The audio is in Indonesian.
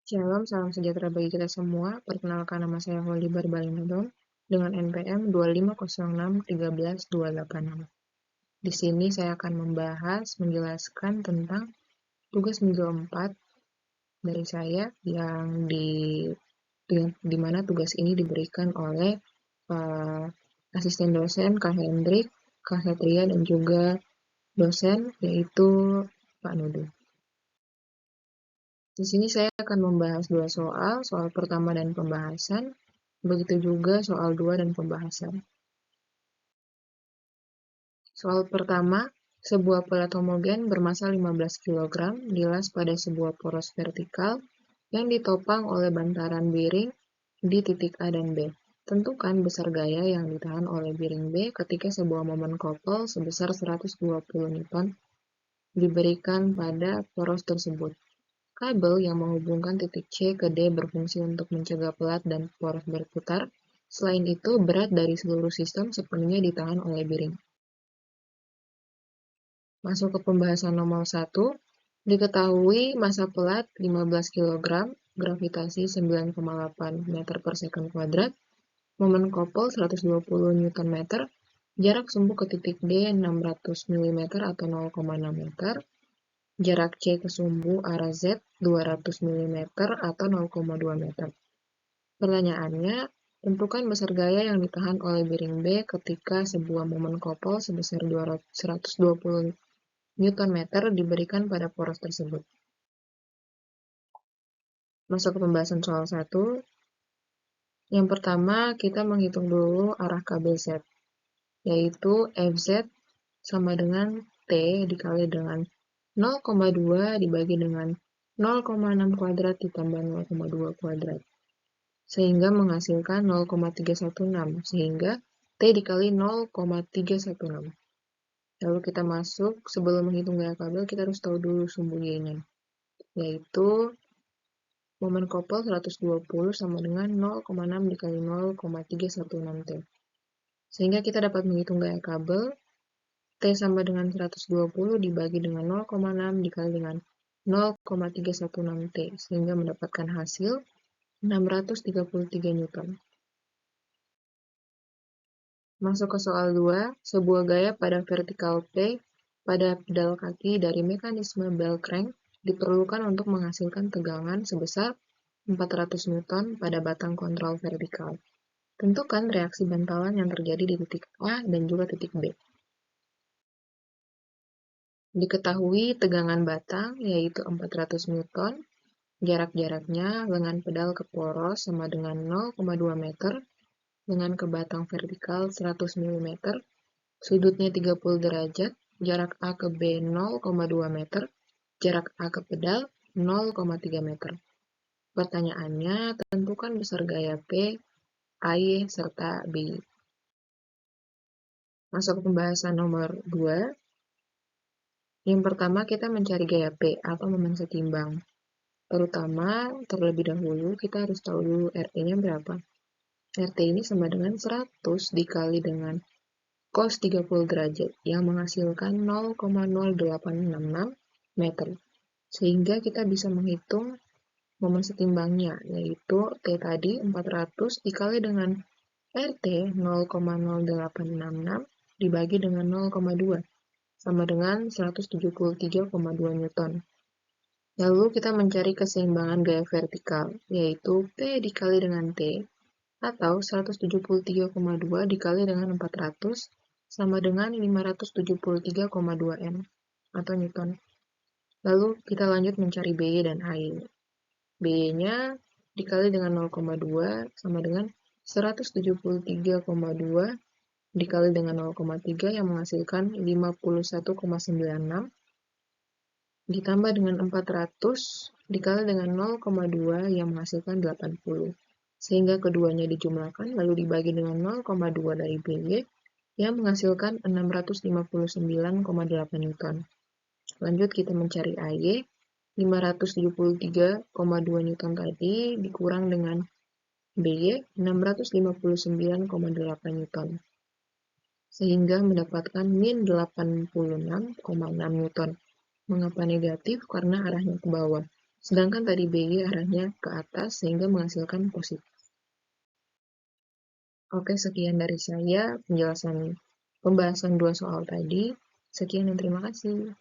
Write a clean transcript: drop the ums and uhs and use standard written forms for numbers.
Shalom, salam sejahtera bagi kita semua. Perkenalkan, nama saya Holly Barbalinodom dengan NPM 250616138. Di sini saya akan menjelaskan tentang tugas minggu 4 dari saya yang di mana tugas ini diberikan oleh asisten dosen Kak Hendrik, Kak Satria, dan juga dosen yaitu Pak Nudu. Di sini saya akan membahas dua soal pertama dan pembahasan, begitu juga soal 2 dan pembahasan. Soal pertama, sebuah pelat homogen bermassa 15 kg dilas pada sebuah poros vertikal yang ditopang oleh bantaran biring di titik A dan B. Tentukan besar gaya yang ditahan oleh biring B ketika sebuah momen kopel sebesar 120 Newton diberikan pada poros tersebut. Kabel yang menghubungkan titik C ke D berfungsi untuk mencegah pelat dan poros berputar. Selain itu, berat dari seluruh sistem sepenuhnya ditahan oleh biring. Masuk ke pembahasan nomor 1. Diketahui massa pelat 15 kg, gravitasi 9,8 meter per second kuadrat, momen kopel 120 Nm, jarak sumbu ke titik D 600 mm atau 0,6 meter, jarak C ke sumbu arah Z 200 mm atau 0,2 meter. Pertanyaannya, tentukan besar gaya yang ditahan oleh biring B ketika sebuah momen kopel sebesar 120 Nm diberikan pada poros tersebut. Masuk ke pembahasan soal 1. Yang pertama, kita menghitung dulu arah kabel Z, yaitu FZ sama dengan T dikali dengan 0,2 dibagi dengan 0,6 kuadrat ditambah 0,2 kuadrat. Sehingga menghasilkan 0,316, sehingga T dikali 0,316. Lalu kita masuk, sebelum menghitung gaya kabel, kita harus tahu dulu sumbu Y-nya, yaitu momen kopel 120 sama dengan 0,6 dikali 0,316 T. Sehingga kita dapat menghitung gaya kabel, T sama dengan 120 dibagi dengan 0,6 dikali dengan 0,316 T, sehingga mendapatkan hasil 633 Newton. Masuk ke soal 2, sebuah gaya pada vertikal P pada pedal kaki dari mekanisme bell crank diperlukan untuk menghasilkan tegangan sebesar 400 Newton pada batang kontrol vertikal. Tentukan reaksi bantalan yang terjadi di titik A dan juga titik B. Diketahui tegangan batang yaitu 400 Newton, jarak-jaraknya lengan pedal ke poros sama dengan 0,2 meter, lengan ke batang vertikal 100 mm, sudutnya 30 derajat, jarak A ke B 0,2 meter, jarak A ke pedal 0,3 meter. Pertanyaannya, tentukan besar gaya P, AY, serta BY. Masuk ke pembahasan nomor 2. Yang pertama, kita mencari gaya P atau momen setimbang. Terutama, terlebih dahulu, kita harus tahu dulu RT-nya berapa. RT ini sama dengan 100 dikali dengan cos 30 derajat yang menghasilkan 0,0866 meter. Sehingga kita bisa menghitung momen setimbangnya, yaitu T tadi 400 dikali dengan RT 0,0866 dibagi dengan 0,2 sama dengan 173,2 Newton. Lalu kita mencari keseimbangan gaya vertikal, yaitu P dikali dengan T, atau 173,2 dikali dengan 400 sama dengan 573,2 N, atau Newton. Lalu kita lanjut mencari BY dan AY. BY-nya dikali dengan 0,2 sama dengan 173,2 dikali dengan 0,3 yang menghasilkan 51,96 ditambah dengan 400 dikali dengan 0,2 yang menghasilkan 80. Sehingga keduanya dijumlahkan lalu dibagi dengan 0,2 dari BY yang menghasilkan 659,8 Newton. Lanjut kita mencari AY. 573,2 Newton tadi dikurang dengan BY 659,8 Newton. Sehingga mendapatkan min 86,6 Newton. Mengapa negatif? Karena arahnya ke bawah. Sedangkan tadi BY arahnya ke atas sehingga menghasilkan positif. Oke, sekian dari saya penjelasan pembahasan 2 soal tadi. Sekian dan terima kasih.